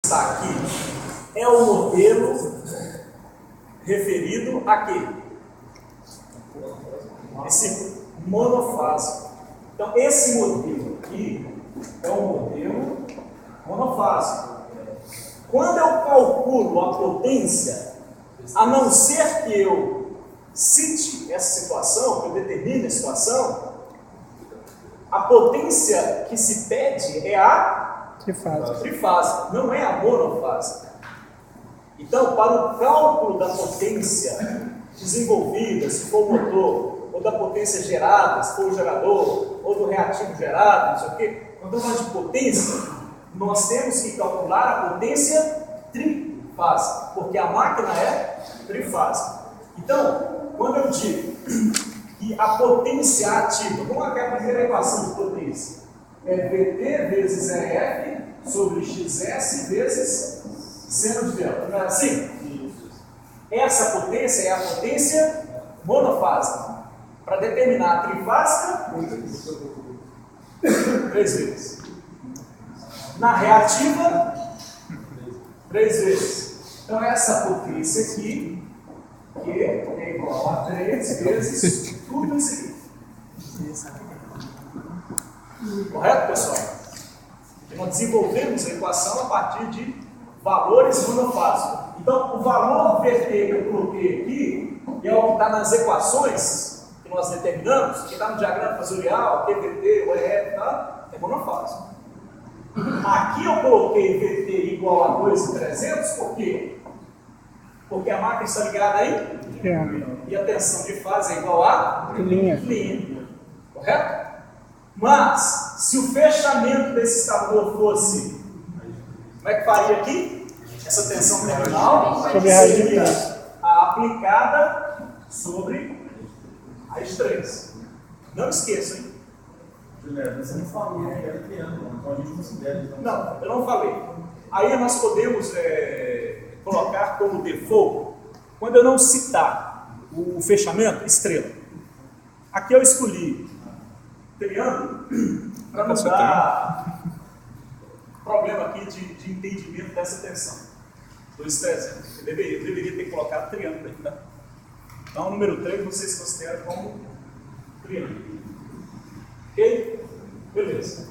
está aqui é o modelo referido a quê? Esse monofásico. Então, esse modelo aqui é um modelo monofásico. Quando eu calculo a potência, a não ser que eu cite essa situação, que eu determine a situação, a potência que se pede é a trifásica, não é a monofásica. Então, para o cálculo da potência desenvolvida, se for o motor, ou da potência gerada, se for o gerador, ou do reativo gerado, não sei o quê, quando eu falo de potência, nós temos que calcular a potência trifásica, porque a máquina é trifásica. Então, quando eu digo que a potência ativa, vamos aqui a primeira equação de potência, é Vt vezes EF sobre XS vezes seno de delta. Não é assim? Essa potência é a potência monofásica. Para determinar a trifásica, 3 vezes. Na reativa, 3 vezes. Então, essa potência aqui, que é igual a 3 vezes tudo isso aqui. Correto, pessoal? E nós desenvolvemos a equação a partir de valores monofásicos. Então, o valor Vt que eu coloquei aqui, que é o que está nas equações que nós determinamos, que está no diagrama fasorial, o QVT, o EF, tá? É monofásico. Aqui eu coloquei Vt igual a 2,300, por quê? Porque a máquina está ligada aí e a tensão de fase é igual a linha. Correto? Mas, se o fechamento desse estador fosse, como é que faria aqui? Essa tensão terminal seria a aplicada sobre as 3. Não esqueça, hein? Juliano, você não falou que era triângulo, então a gente considera. Então... Não, eu não falei. Aí nós podemos colocar como default, quando eu não citar o fechamento, estrela. Aqui eu escolhi triângulo para não dar problema aqui de entendimento dessa tensão. 2,300. Eu deveria ter colocado triângulo aqui, tá? Então, o número 3 vocês consideram como triângulo. Ok? Beleza.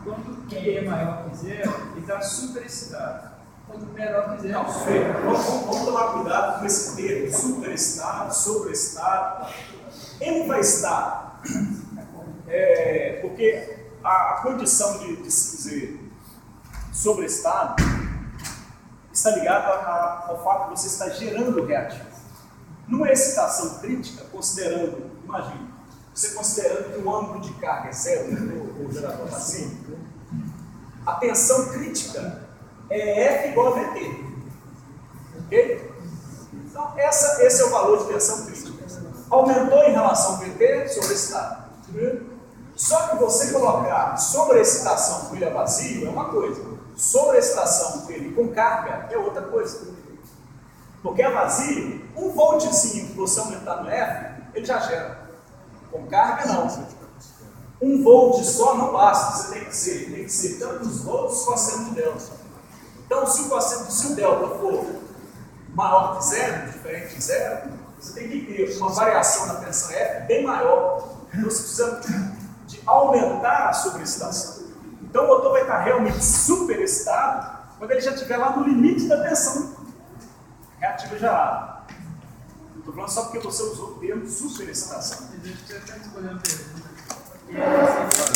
Quando Q é maior que zero, ele está superexcitado. Quando menor que zero, vamos tomar cuidado com esse termo, superexcitado, sobreexcitado. Ele vai estar, porque a condição de se dizer sobreexcitado está ligada ao fato de você estar gerando reativo. Numa excitação crítica, considerando, imagine, você considerando que o ângulo de carga é zero, o gerador está assim, a tensão crítica é F igual a Vt. Ok? Então, esse é o valor de tensão crítica. Aumentou em relação ao Vt, sobreexcitado. Só que você colocar sobreexcitação com ilha vazio é uma coisa, sobreexcitação com ele com carga é outra coisa. Porque a vazio, um voltzinho que você aumentar no F, ele já gera. Com carga, não. 1 volt só não basta, você tem que ser tantos volts cosseno de delta. Então, se o cosseno do delta for maior que zero, diferente de zero, você tem que ter uma variação na tensão F bem maior. Então, você precisa de aumentar a sobreexcitação. Então, o motor vai estar realmente superexcitado quando ele já estiver lá no limite da tensão reativa gerada. Estou falando só porque você usou o termo superexcitação. Deixa eu até responder uma pergunta. Quando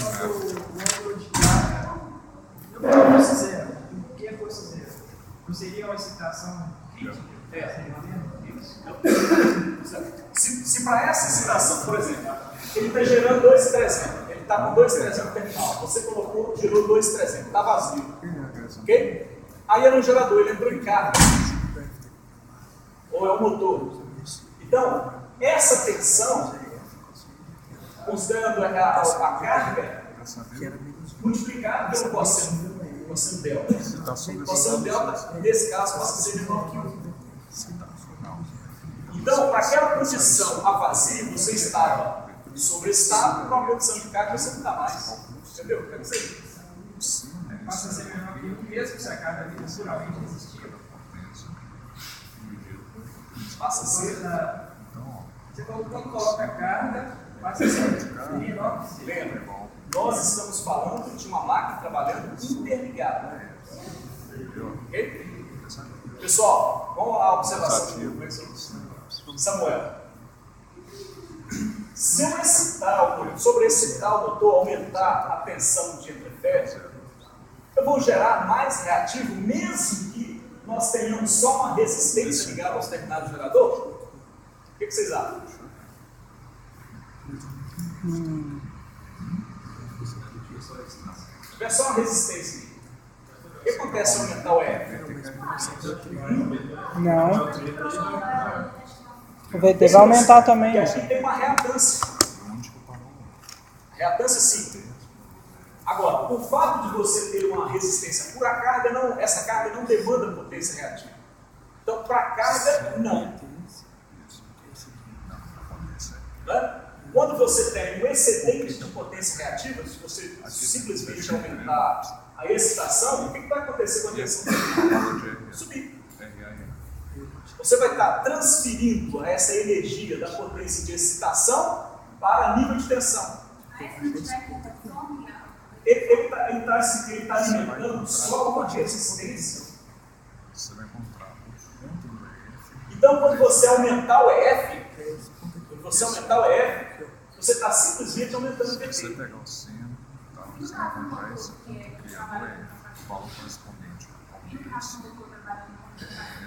o ângulo de carga não fosse zero, o que fosse zero? Não seria uma excitação crítica? Se para essa excitação, por exemplo, ele está gerando 2,300, ele está com 2,300 no terminal, você gerou 2,300, está vazio. Ok? Aí era um gerador, ele entrou em carga. Ou é o motor. Então, essa tensão, considerando a carga, multiplicada pelo cosseno delta. O cosseno delta, nesse caso, passa a ser menor que 1. Então, para aquela condição a vazio, você estava sobreestado para uma condição de carga você não dá mais. Entendeu? Quer dizer, Passa a ser menor que 1 mesmo se a carga ali naturalmente existir. passa a ser. Você quando coloca a carga, passa a ser menor que 0. Lembra, nós estamos falando de uma máquina trabalhando interligada. Ok? Pessoal, vamos à observação do Samuel. Se eu sobreexcitar o motor, aumentar a tensão de entreferes, eu vou gerar mais reativo, mesmo que nós tenhamos só uma resistência ligada aos terminais do gerador? O que vocês acham? Se tiver só uma resistência aqui, o que acontece se aumentar o R? Não. O VT vai aumentar também. E aqui tem uma reatância. Reatância sim. Agora, o fato de você ter uma resistência por a carga, essa carga não demanda potência reativa. Então, para a carga, não. Quando você tem um excedente de potência reativa, se você simplesmente aumentar a excitação, o que vai acontecer com a tensão? Subir. Você vai estar transferindo essa energia da potência de excitação para nível de tensão. Ele está alimentando só uma resistência. Então, quando você aumentar o EF, você está simplesmente aumentando o VT. Se você pegar o seno, você vai encontrar isso, criando o valor correspondente ao preço.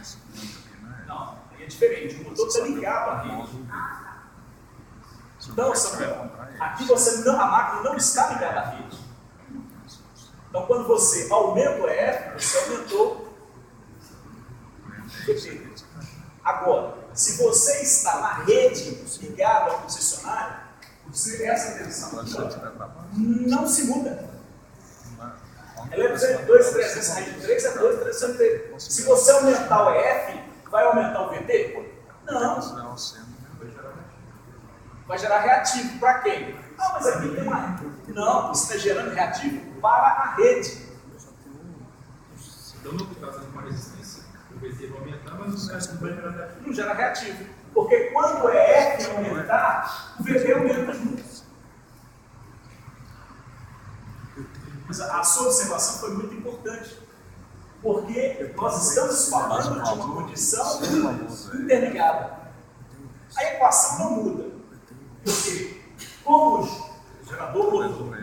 Esse ponto aqui não é. Não, aí é diferente. O motor está ligado à rede. Então, Samuel, aqui a máquina não está ligada à rede. Então, quando você aumenta o EF, você aumentou o VT. Agora, se você está na rede ligado ao concessionário, essa tensão não se muda. Ela é 2,300, a rede 3 é 2,300. Se você aumentar o EF, vai aumentar o VT? Não. Vai gerar reativo. Para quem? Ah, mas aqui tem uma. Não, você está gerando reativo para a rede. Então não está fazendo uma resistência, o VT vai aumentar, mas não vai gerar reativo. Não gera reativo. Porque quando o EF aumentar, o VT aumenta junto. Mas a sua observação foi muito importante. Porque nós estamos falando de uma condição interligada. A equação não muda. Porque, como o gerador motor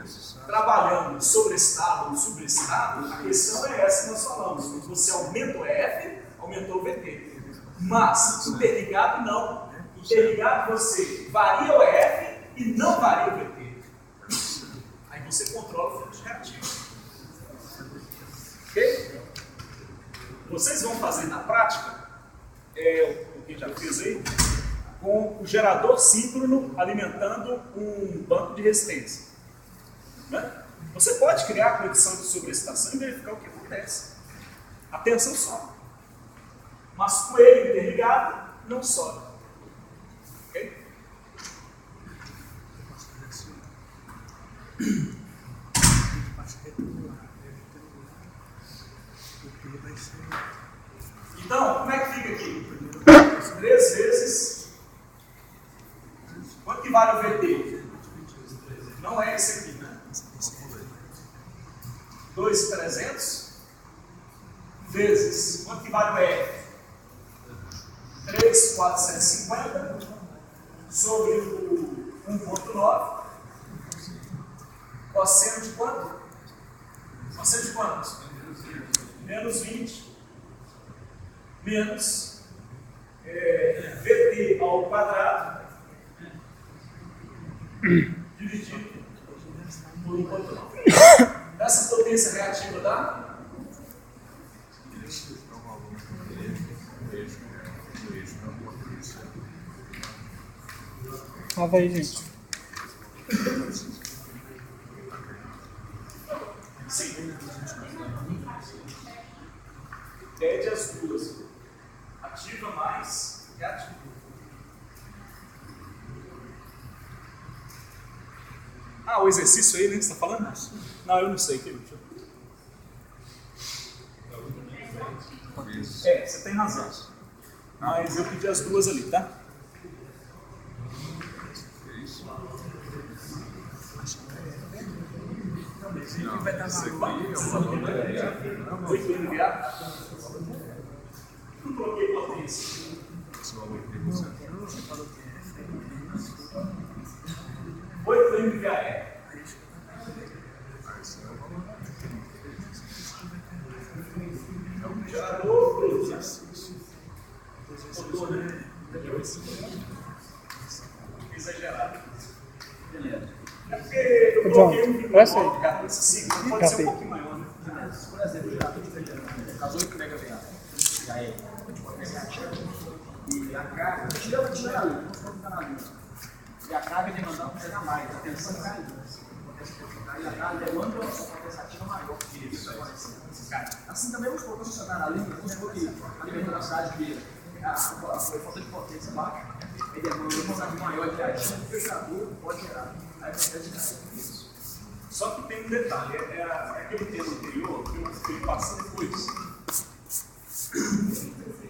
trabalhando sobreestado ou subestado, a questão é essa que nós falamos. Quando você aumenta o EF, aumentou o VT. Mas, interligado não. Interligado você varia o EF e não varia o VT. Aí você controla o fluxo reativo. Ok? Vocês vão fazer na prática, o que já fez aí, com o gerador síncrono alimentando um banco de resistência. Né? Você pode criar a condição de sobreexcitação e verificar o que acontece. A tensão sobe. Mas com ele interligado, não sobe. Ok? Então, como é que fica aqui? 3 vezes. Quanto que vale o VT? Não é esse aqui, né? 2.300 vezes. Quanto que vale o F? 3.450 sobre o 1.9. Cosseno de quanto? Cosseno de quanto? Menos 20. Menos VT ao quadrado dividido por 1.9. Essa potência reativa dá? Fala aí, gente. Sim. Pede as duas. Ativa mais reativa. Ah, o exercício aí, né, que você está falando? Não, eu não sei. Deixa eu... É, você tem razão. Mas eu pedi as duas ali, tá? Não, esse aqui é o valor da energia. 8 MVA. Não coloquei potência. Esse valor aqui você 8 MVA. esse é o valor. Gerador, motor, né? Exagerado. Beleza. É porque eu coloquei um presta aí. 9, cara, esse ciclo pode ser um pouquinho maior, né? Por exemplo, o gerador de refrigerante, as 8 MVA, já é de potência ativa. E a carga, tira ali, vamos colocar ali. E a carga demandando pega mais, a tensão cai. E a carga demanda uma potência ativa maior. Isso é assim também vamos colocar funcionar ali, vamos supor que a velocidade de a falta de potência baixa, e demanda uma velocidade maior de ativa, o gerador pode gerar. Aí acontece isso. Só que tem um detalhe, é aquele tema anterior que eu fui passando depois.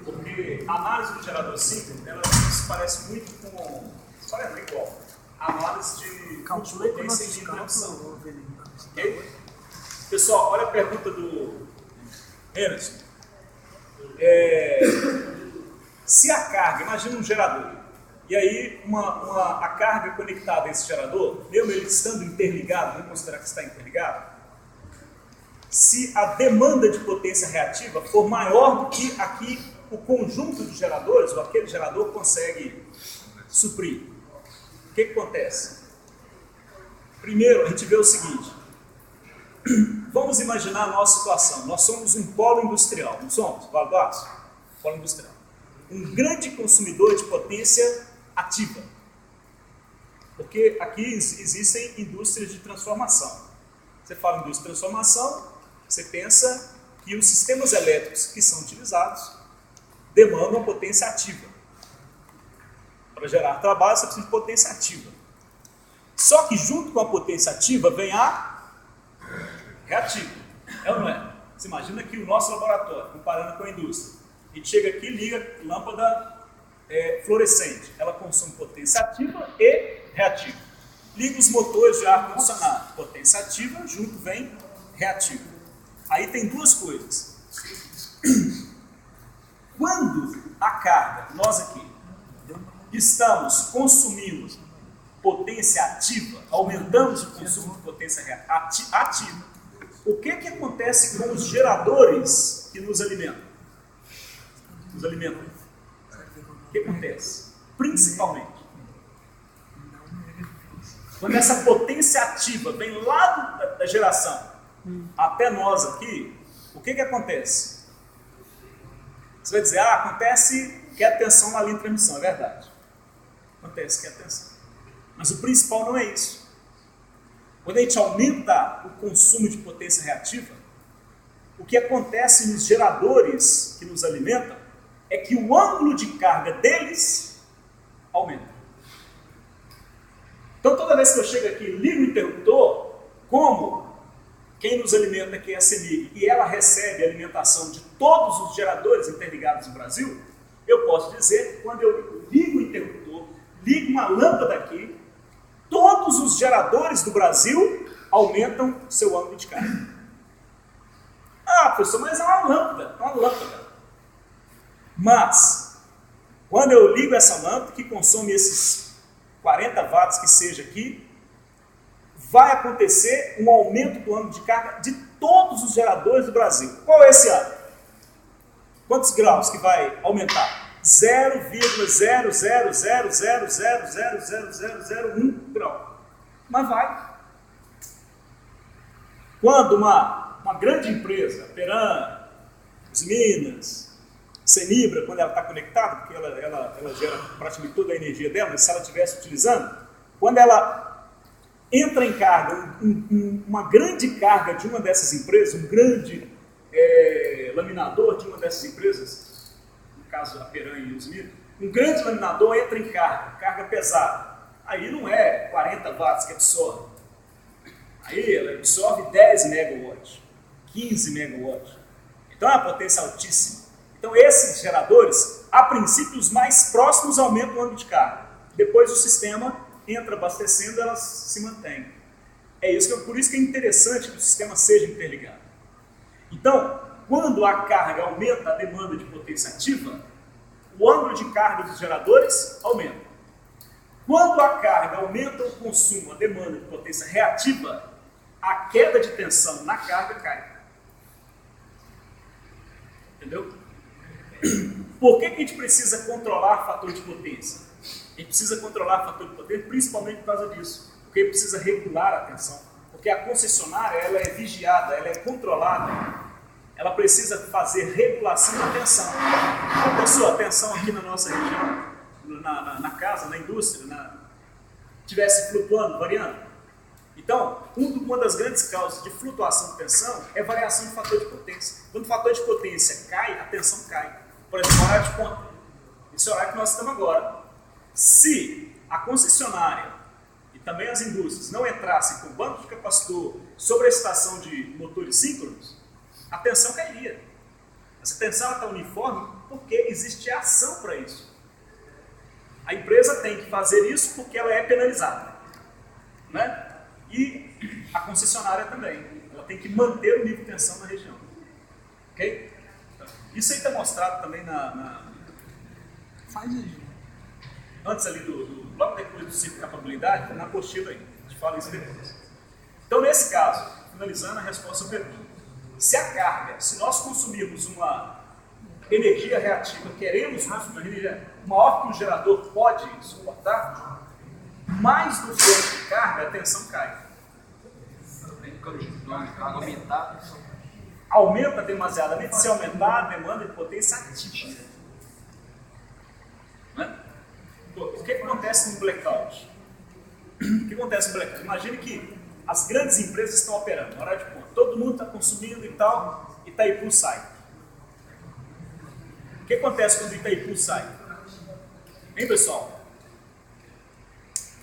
Porque a análise do gerador cíclico, ela se parece muito com. Parece igual. A análise de potência e de indução. Ok? Pessoal, olha a pergunta do Emerson. Se a carga, imagina um gerador, e aí a carga conectada a esse gerador, mesmo ele estando interligado, vamos considerar que está interligado, se a demanda de potência reativa for maior do que aqui o conjunto de geradores, ou aquele gerador consegue suprir, o que acontece? Primeiro, a gente vê o seguinte, vamos imaginar a nossa situação, nós somos um polo industrial, não somos? Vale do Aço? Polo industrial. Um grande consumidor de potência ativa, porque aqui existem indústrias de transformação. Você fala em indústria de transformação, você pensa que os sistemas elétricos que são utilizados demandam potência ativa. Para gerar trabalho, você precisa de potência ativa. Só que junto com a potência ativa vem a reativa. É ou não é? Você imagina que o nosso laboratório, comparando com a indústria, a gente chega aqui e liga lâmpada fluorescente. Ela consome potência ativa e reativa. Liga os motores de ar-condicionado. Potência ativa, junto vem reativa. Aí tem duas coisas. Quando a carga, nós aqui, estamos consumindo potência ativa, aumentamos o consumo de potência ativa, o que acontece com os geradores que nos alimentam? Nos alimentam. O que acontece? Principalmente, quando essa potência ativa vem lá da geração até nós aqui, o que acontece? Você vai dizer, acontece que é tensão na linha de transmissão, é verdade. Acontece que é tensão. Mas o principal não é isso. Quando a gente aumenta o consumo de potência reativa, o que acontece nos geradores que nos alimentam é que o ângulo de carga deles aumenta. Então toda vez que eu chego aqui e ligo o interruptor, como quem nos alimenta aqui é a CEMIG e ela recebe a alimentação de todos os geradores interligados no Brasil, eu posso dizer que quando eu ligo o interruptor, ligo uma lâmpada aqui, todos os geradores do Brasil aumentam seu ângulo de carga. Ah, professor, mas é uma lâmpada. Mas, quando eu ligo essa lâmpada, que consome esses 40 watts que seja aqui, vai acontecer um aumento do ângulo de carga de todos os geradores do Brasil. Qual é esse ano? Quantos graus que vai aumentar? 0,00000000001 grau. Mas vai. Quando uma grande empresa, Peran, Minas, Senibra, quando ela está conectada, porque ela gera praticamente toda a energia dela, mas se ela estivesse utilizando, quando ela entra em carga, uma grande carga de uma dessas empresas, um grande laminador de uma dessas empresas, no caso a Peran e os Minas, um grande laminador entra em carga pesada. Aí não é 40 watts que absorve, absorve 10 megawatts, 15 megawatts. Então é uma potência altíssima. Então esses geradores, a princípio, os mais próximos aumentam o ângulo de carga. Depois o sistema entra abastecendo, elas se mantêm. Por isso que é interessante que o sistema seja interligado. Então, quando a carga aumenta a demanda de potência ativa, o ângulo de carga dos geradores aumenta. Quando a carga aumenta o consumo, a demanda de potência reativa, a queda de tensão na carga cai. Entendeu? Por que a gente precisa controlar o fator de potência? A gente precisa controlar o fator de potência principalmente por causa disso. Porque a gente precisa regular a tensão. Porque a concessionária ela é vigiada, ela é controlada. Ela precisa fazer regulação da tensão. A pessoa, a tensão aqui na nossa região, na casa, na indústria, tivesse flutuando, variando. Então, uma das grandes causas de flutuação de tensão é variação de fator de potência. Quando o fator de potência cai, a tensão cai. Por exemplo, horário de ponta. Esse horário que nós estamos agora. Se a concessionária e também as indústrias não entrassem com banco de capacitor sobre a estação de motores síncronos, a tensão cairia. Essa tensão está uniforme porque existe ação para isso. A empresa tem que fazer isso porque ela é penalizada. Né? E a concessionária também. Ela tem que manter o nível de tensão na região. Ok? Então, isso aí está mostrado também Faz aí. antes ali logo depois do ciclo de capabilidade, na apostila aí. A gente fala isso depois. Então, nesse caso, finalizando a resposta à pergunta. Se a carga, se nós consumirmos uma energia reativa, queremos consumir uma energia maior que o gerador pode suportar, mais do fluxo de carga, a tensão cai. Aumenta demasiadamente, se aumentar a demanda de potência ativa. Né? O que acontece no blackout? O que acontece no blackout? Imagine que as grandes empresas estão operando, na hora de ponta, todo mundo está consumindo e tal, Itaipu sai. O que acontece quando Itaipu sai? Hein, pessoal?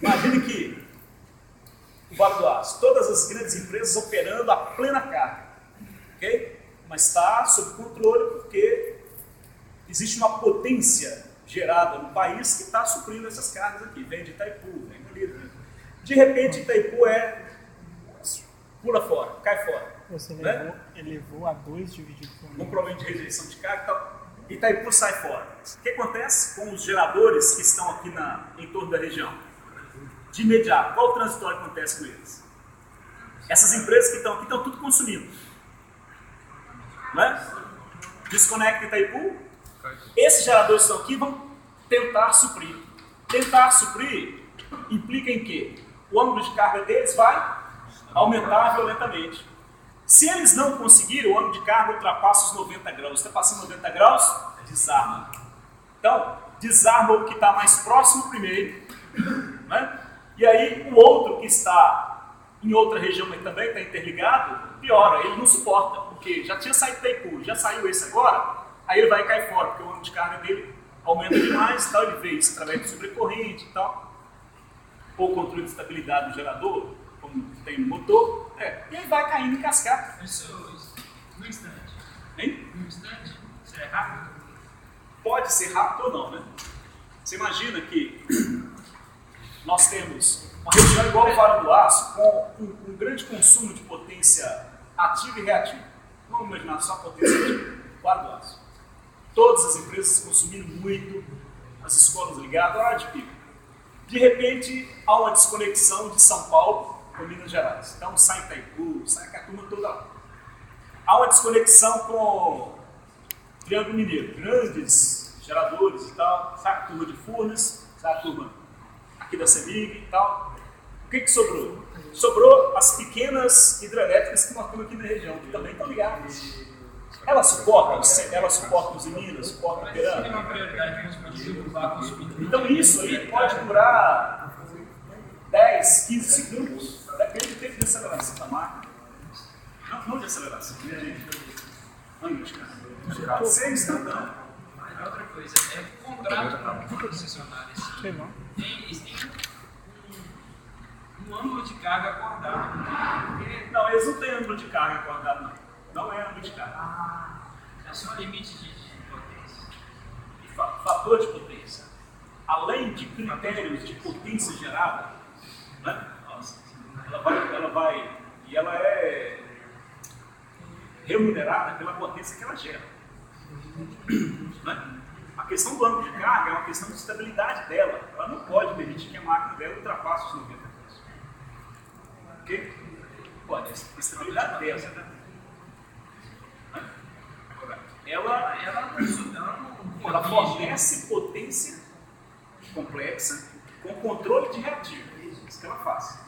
Imagine que o Vale do Aço, todas as grandes empresas operando a plena carga, ok? Mas está sob controle porque existe uma potência gerada no país que está suprindo essas cargas aqui. Vem de Itaipu, vem ali. De repente Itaipu pula fora, cai fora. Você né? elevou a 2 dividido por 1. Um problema de rejeição de carga e tal. Itaipu sai fora. O que acontece com os geradores que estão aqui em torno da região? De imediato, qual o transitório que acontece com eles? Essas empresas que estão aqui estão tudo consumindo. Né? Desconecta Itaipu. Esses geradores que estão aqui vão tentar suprir. Tentar suprir implica em quê? O ângulo de carga deles vai aumentar violentamente. Se eles não conseguirem, o ângulo de carga ultrapassa os 90 graus. Está passando 90 graus, desarma. Então, desarma o que está mais próximo primeiro. Né? E aí, o outro que está em outra região, mas também está interligado, piora. Ele não suporta, porque já tinha saído Itaipu, já saiu esse agora, aí ele vai cair fora, porque o ângulo de carga dele aumenta demais e tal. Ele vê isso através de sobrecorrente e tal. Ou controle de estabilidade do gerador, como tem no motor, e ele vai caindo em cascata. Isso no instante. Hein? No instante? Isso é rápido? Pode ser rápido ou não, né? Você imagina que nós temos uma região igual ao Vale do Aço, com um grande consumo de potência ativa e reativa. Vamos imaginar só a potência ativa, Vale do Aço. Todas as empresas consumindo muito, as escolas ligadas, hora de pico. De repente, há uma desconexão de São Paulo com Minas Gerais. Então, sai Itaipu, sai a turma toda lá. Há uma desconexão com Triângulo Mineiro, grandes geradores e tal. Sai a turma de Furnas, sai a turma aqui da CEMIG e tal. O que sobrou? Sobrou as pequenas hidrelétricas que nós temos aqui na região, que também estão ligadas. Elas suportam os em Minas, suportam o Piranga. Tem uma prioridade para consumir. Então isso aí pode durar 10, 15 segundos, depende do tempo de aceleração da máquina. Não de aceleração, sem instantâneo. Outra coisa, o contrato com a concessionária. Eles têm um um ângulo de carga acordado. Não, eles não têm ângulo de carga acordado, não. Não é ângulo de carga. É só limite de potência. E fator de potência. Além de critérios de potência gerada, né? Ela é remunerada pela potência que ela gera. Né? A questão do ângulo de carga é uma questão de estabilidade dela. Ela não pode permitir que a máquina dela ultrapasse os 90 km. Ok? Pode, a estabilidade dela. Agora, ela fornece potência complexa com controle de reativo. É isso que ela faz.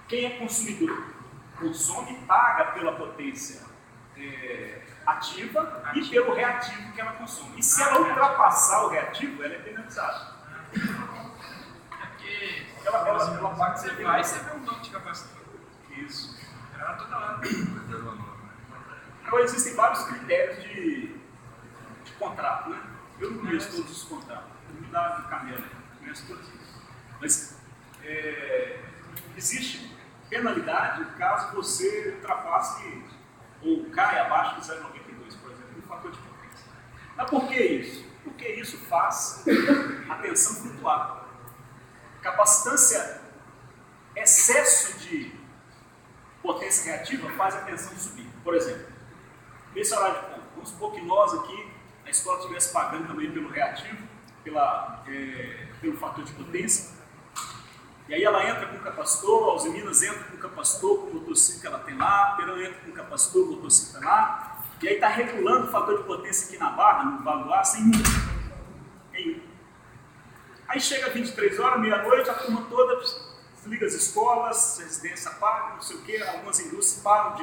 Quem é consumidor consome e paga pela potência ativa e pelo reativo que ela consome. E se ela ultrapassar o reativo, ela é penalizada. Porque Ela paga, você vai, você vê um banco de capacitor. Isso. Ela toda lá. Agora, existem vários critérios de contrato, né? Eu não conheço todos os contratos. Me dá de camelo, não conheço todos. Mas existe penalidade caso você ultrapasse ou caia abaixo de 0,92, por exemplo, no fator de potência. Mas por que isso? Porque isso faz a tensão flutuar. Capacitância, excesso de potência reativa faz a tensão subir. Por exemplo, esse horário de ponto. Vamos supor que nós aqui, a escola estivesse pagando também pelo reativo, pelo fator de potência. E aí ela entra com o capacitor, a Alzeminas entra com o capacitor, com o motociclo que ela tem lá, a Perão entra com o capacitor, o motociclo lá, e aí está regulando o fator de potência aqui na barra, no valuar, sem nenhum. Aí chega 23 horas, meia-noite, a turma toda desliga as escolas, residência paga, não sei o quê, algumas indústrias param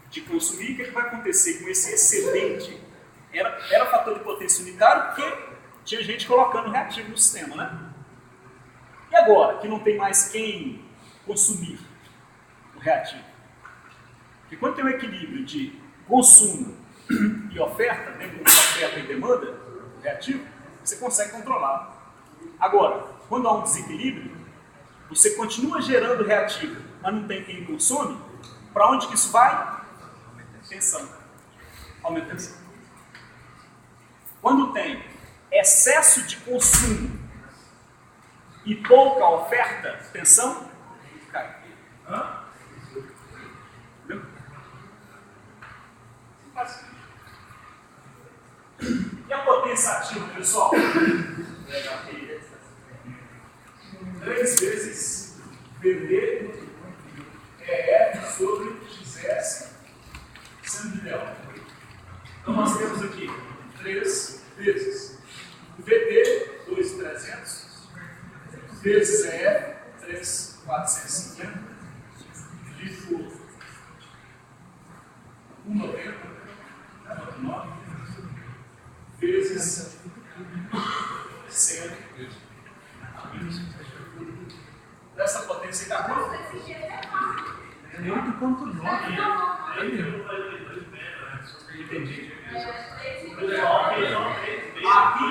de consumir. O que vai acontecer com esse excedente? Era fator de potência unitário porque tinha gente colocando reativo no sistema, né? E agora, que não tem mais quem consumir o reativo? Porque quando tem um equilíbrio de consumo e oferta, dentro de oferta e demanda, o reativo, você consegue controlar. Agora, quando há um desequilíbrio, você continua gerando reativo, mas não tem quem consome, para onde que isso vai? Tensão. Aumenta a tensão. Quando tem excesso de consumo e pouca oferta, tensão, cai. Entendeu? E a potência ativa, pessoal? 3 vezes VD EF sobre XS seno de delta. Então nós temos aqui 3 vezes VD 2.300 vezes EF 3.450 dividido por 1,90 vezes 100 dessa potência da cor. É 8,9. Entendi. Aqui.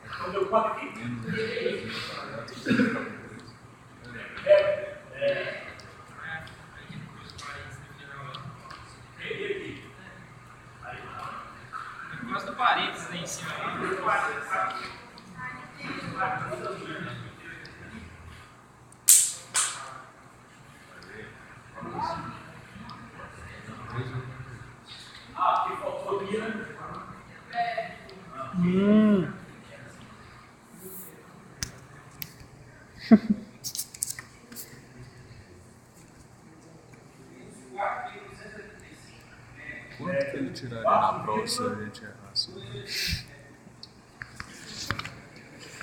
Então deu quanto aqui? Eu gosto do parênteses lá em cima. Aqui faltou aqui, né? Quanto que ele tiraria na prova se a gente errasse?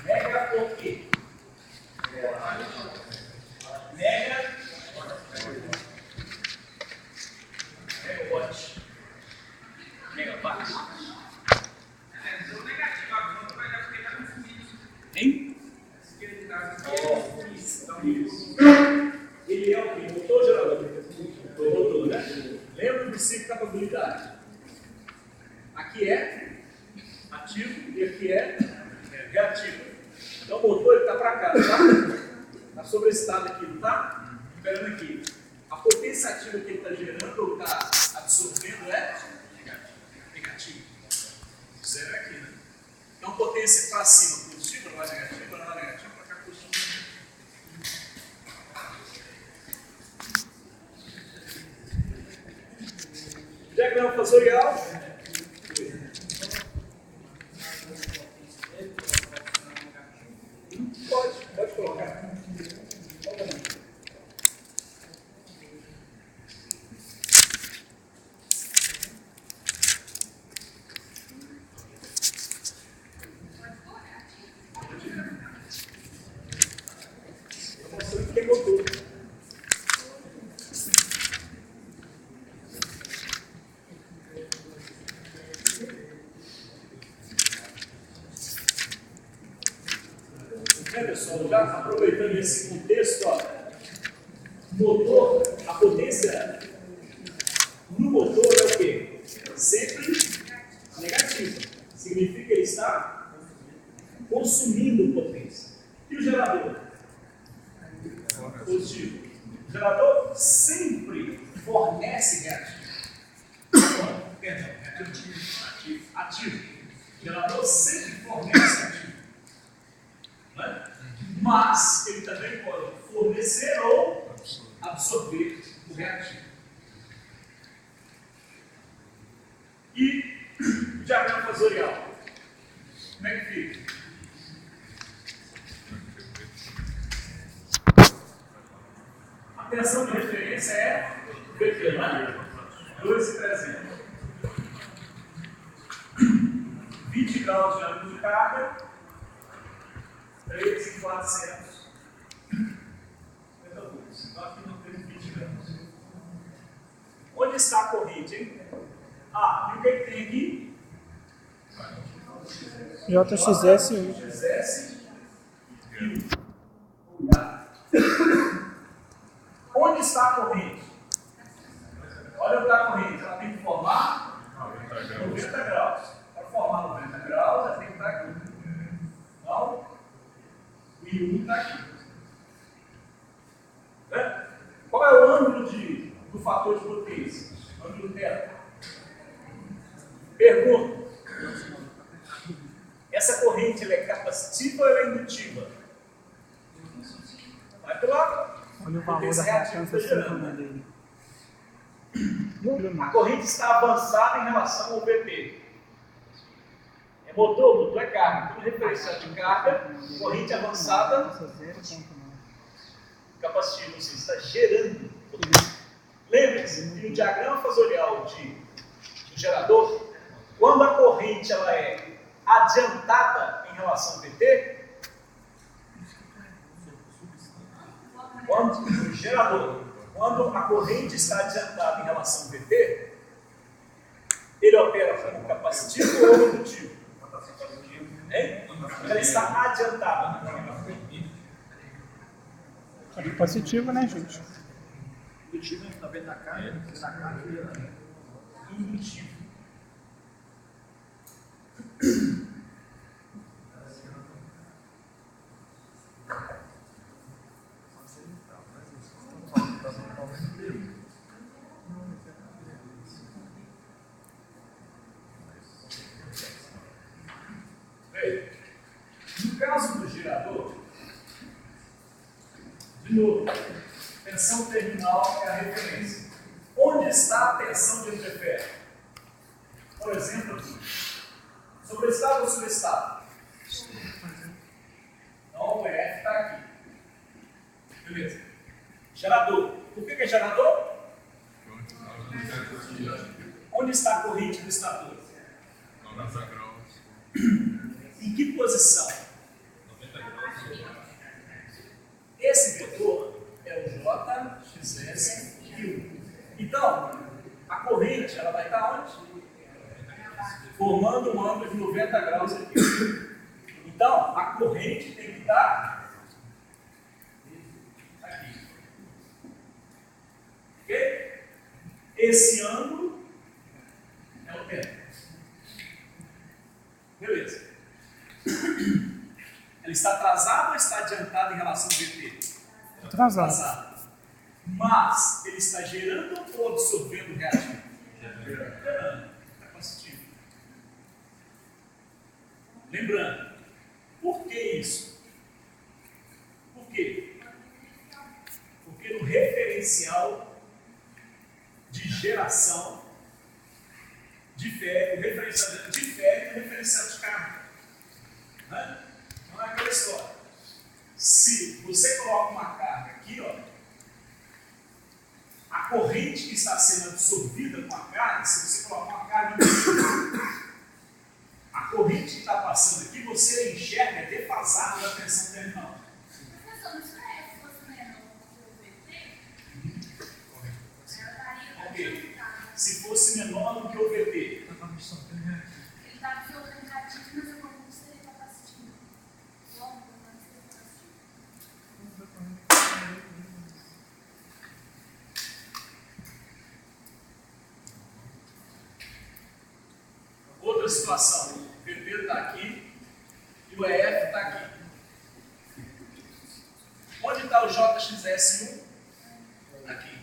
Mega por quê? Mega megawatt. Megawatt. Hein? Isso. Ele é o motor gerador. O motor, né? Lembra do princípio da probabilidade? Aqui é ativo e aqui é negativa. Então o motor está para cá, tá? Está sobreestado aqui, não está? Esperando aqui. A potência ativa que ele está gerando ou está absorvendo é negativa. Zero é aqui, né? Então potência para cima positiva, não é negativa, não é negativa, para cá positiva. Diagrama fasorial. Pode colocar. Estou mostrando que é motor. Pessoal, já aproveitando esse contexto, ó, motor, a potência no motor é o quê? Sempre negativa. Significa que ele está consumindo potência. E o gerador? Positivo. O gerador sempre fornece reativo. Perdão, ativo. O gerador sempre fornece ativo. Mas ele também pode fornecer ou absorver o reativo. E o diagrama fasorial, como é que fica? A tensão de referência é VT, não é? 2.300. 20 graus de ângulo de carga. 3.400. Então aqui não tem 20 graus. Onde está a corrente, hein? Ah, e o que tem aqui? JXS1. JXS e onde está a corrente? Olha onde está a corrente. Ela tem que formar 90 graus. Para formar 90 graus, ela tem que estar aqui. Então, o I1 está aqui. Né? Qual é o ângulo do fator de potência? O ângulo θ. Pergunta. Essa corrente ela é capacitiva ou ela é indutiva? Vai pela Olha o valor potência da reativa que reatância está gerando. dele. A corrente está avançada em relação ao VT. É motor é carga. Tudo referencial de carga, corrente avançada, capacitiva, ou seja, está gerando potência. Lembre-se que o diagrama fasorial do gerador, quando a corrente ela é adiantada em relação ao VT, o gerador, quando a corrente está adiantada em relação ao VT, ele opera como capacitivo ou indutivo? Hein? Ela está adiantada. É positivo, né, gente? Indutivo está vendo na carga, Indutivo. No caso do gerador, de novo, tensão terminal é a referência. Onde está a tensão de entreferro? Por exemplo, aqui. Sobreestado ou subestado? Então o EF está aqui. Beleza. Gerador. Por que é gerador? Onde está a corrente do estator? 90 graus. Em que posição? 90 graus. Esse vetor é o J, XS e U. Então, a corrente ela vai estar onde? Formando um ângulo de 90 graus aqui. Então, a corrente tem que estar aqui. Ok? Esse ângulo é o tempo. Beleza. está atrasado ou está adiantado em relação ao VT? Atrasado. Mas ele está gerando ou absorvendo reativo? Gerando. Está positivo. Lembrando, por que isso? Por quê? Porque no referencial de geração difere, o referencial difere do referencial de carga. Né? Não é aquela história. Se você coloca uma carga aqui, ó, a corrente que está sendo absorvida com a carga, se você colocar uma carga em a corrente que está passando aqui, você enxerga defasada da tensão terminal. Professor, não isso é se fosse menor que o VT? Ela estaria adiantada. Se fosse menor do que o VT. Ele está absorvendo negativo, mas a corrente seria capacitiva. Logo, não seria capacitiva. Outra situação, o VT está aqui e o EF está aqui. Onde está o JXS1? Aqui.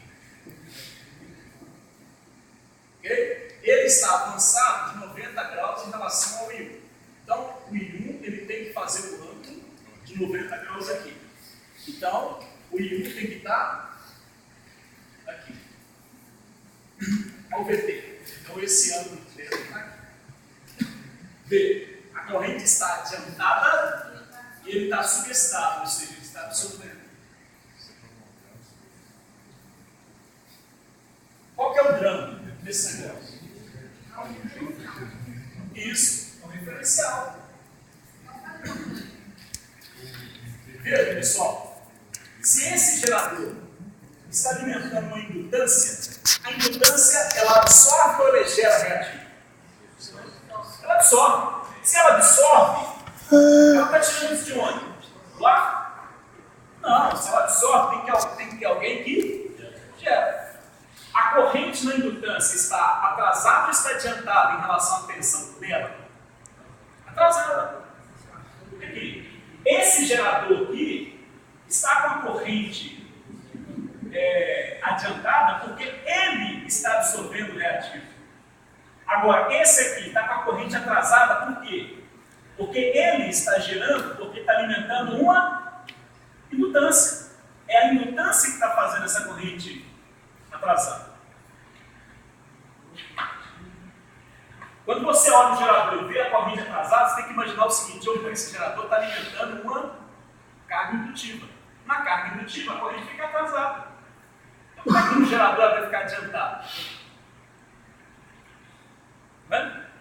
Okay? Ele está avançado de 90 graus em relação ao I1. Então, o I1 ele tem que fazer o ângulo de 90 graus aqui. Então, o I1 tem que estar aqui. Ao VT. Então, esse ângulo dele está aqui. B. A corrente está adiantada e ele está subestável, ou seja, ele está absorvendo. Qual que é o drama desse negócio? Isso, é um referencial. Veja, pessoal, se esse gerador está alimentando uma indutância, a indutância ela absorve ou ela gera reativo? Ela absorve. Se ela absorve, ela está tirando isso de onde? Lá? Não, se ela absorve, tem que ter alguém que gera. A corrente na indutância está atrasada ou está adiantada em relação à tensão dela? Atrasada. Aqui. Esse gerador aqui está com a corrente adiantada porque ele está absorvendo o reativo. Agora, esse aqui está com a corrente atrasada, por quê? Porque ele está gerando, porque está alimentando uma indutância. É a indutância que está fazendo essa corrente atrasada. Quando você olha o gerador e vê a corrente atrasada, você tem que imaginar o seguinte: esse gerador está alimentando uma carga indutiva. Na carga indutiva, a corrente fica atrasada. Então, como é que o gerador vai ficar adiantado? Ela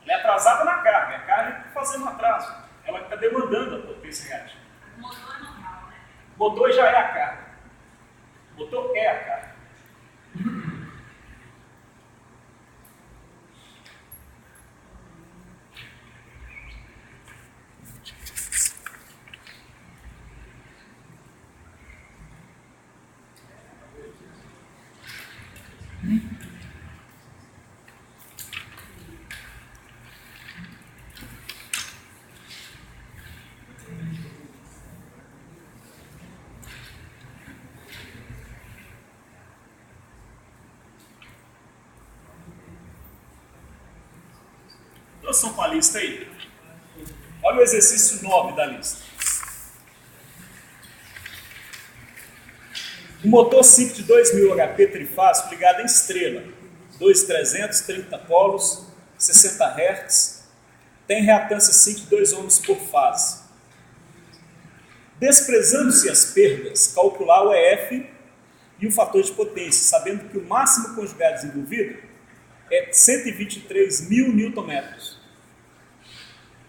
é atrasada na carga, a carga está fazendo um atraso, ela está demandando a potência reativa. O motor é normal, né? O motor já é a carga. O motor é a carga. Todos estão com a lista aí? Olha o exercício 9 da lista. Um motor simples de 2000 HP trifásico ligado em estrela, 2.300, 30 polos, 60 Hz, tem reatância 5 de 2 ohms por fase. Desprezando-se as perdas, calcular o EF e o fator de potência, sabendo que o máximo conjugado desenvolvido é 123 mil Nm.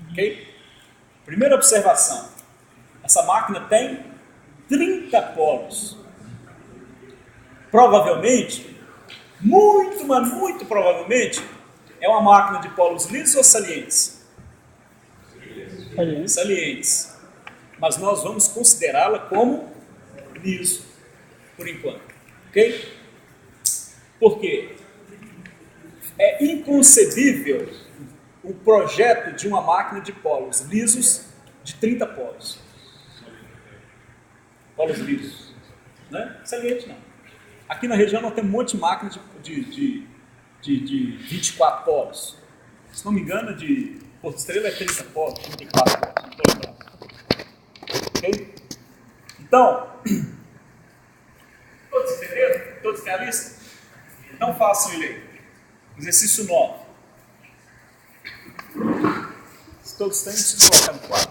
Ok? Primeira observação. Essa máquina tem 30 polos. Provavelmente, muito provavelmente, é uma máquina de polos lisos ou salientes? Salientes. Mas nós vamos considerá-la como liso, por enquanto. Ok? Por quê? É inconcebível o projeto de uma máquina de polos lisos de 30 polos. Polos lisos. Né? Excelente, não. Aqui na região nós temos um monte de máquinas de 24 polos. Se não me engano, de Porto Estrela é 30 polos, 34 polos. Não estou lembrando. Ok? Então, todos entenderam? Todos realistas? Então façam ele aí. Exercício 9. Se todos têm, se colocar no quadro.